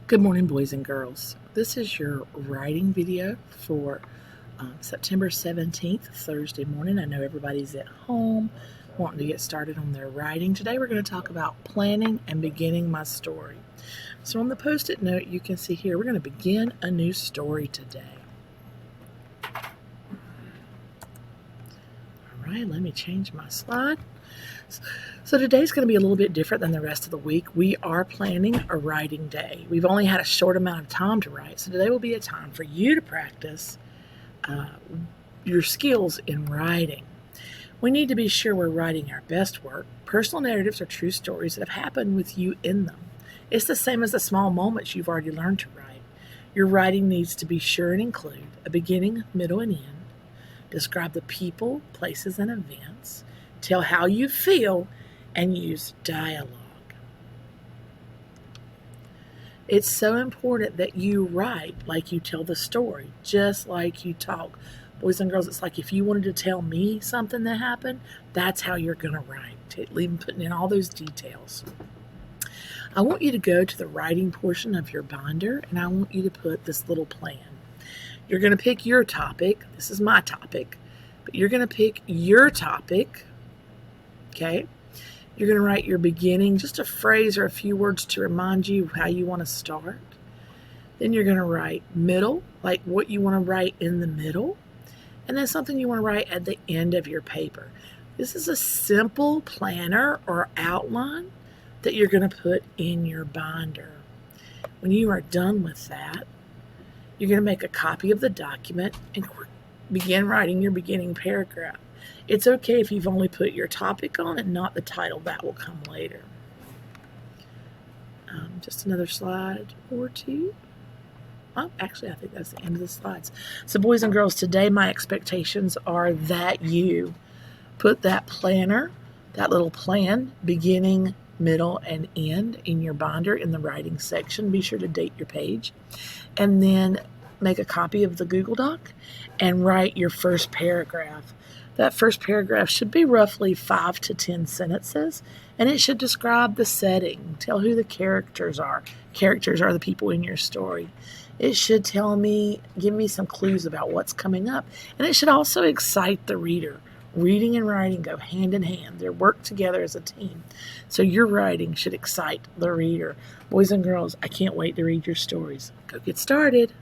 Good morning, boys and girls. This is your writing video for September 17th, Thursday morning. I know everybody's at home wanting to get started on their writing. Today we're going to talk about planning and beginning my story. So on the post-it note you can see here, we're going to begin a new story today. All right, let me change my slide. So today's going to be a little bit different than the rest of the week. We are planning a writing day. We've only had a short amount of time to write, so today will be a time for you to practice your skills in writing. We need to be sure we're writing our best work. Personal narratives are true stories that have happened with you in them. It's the same as the small moments you've already learned to write. Your writing needs to be sure and include a beginning, middle, and end. Describe the people, places, and events. Tell how you feel and use dialogue. It's so important that you write like you tell the story, just like you talk. Boys and girls, it's like if you wanted to tell me something that happened, that's how you're going to write, even putting in all those details. I want you to go to the writing portion of your binder, and I want you to put this little plan. You're going to pick your topic. This is my topic, but you're going to pick your topic. Okay, you're going to write your beginning, just a phrase or a few words to remind you how you want to start. Then you're going to write middle, like what you want to write in the middle, and then something you want to write at the end of your paper. This is a simple planner or outline that you're going to put in your binder. When you are done with that, you're going to make a copy of the document and begin writing your beginning paragraph. It's okay if you've only put your topic on and not the title. That will come later. Just another slide or two. Oh, actually, I think that's the end of the slides. So boys and girls, today my expectations are that you put that planner, that little plan, beginning, middle, and end in your binder in the writing section. Be sure to date your page. And then make a copy of the Google Doc and write your first paragraph. That first paragraph should be roughly 5 to 10 sentences, and it should describe the setting, tell who the characters are. Characters are the people in your story. It should give me some clues about what's coming up, and it should also excite the reader. Reading and writing go hand in hand. They work together as a team. So your writing should excite the reader. Boys and girls, I can't wait to read your stories. Go get started.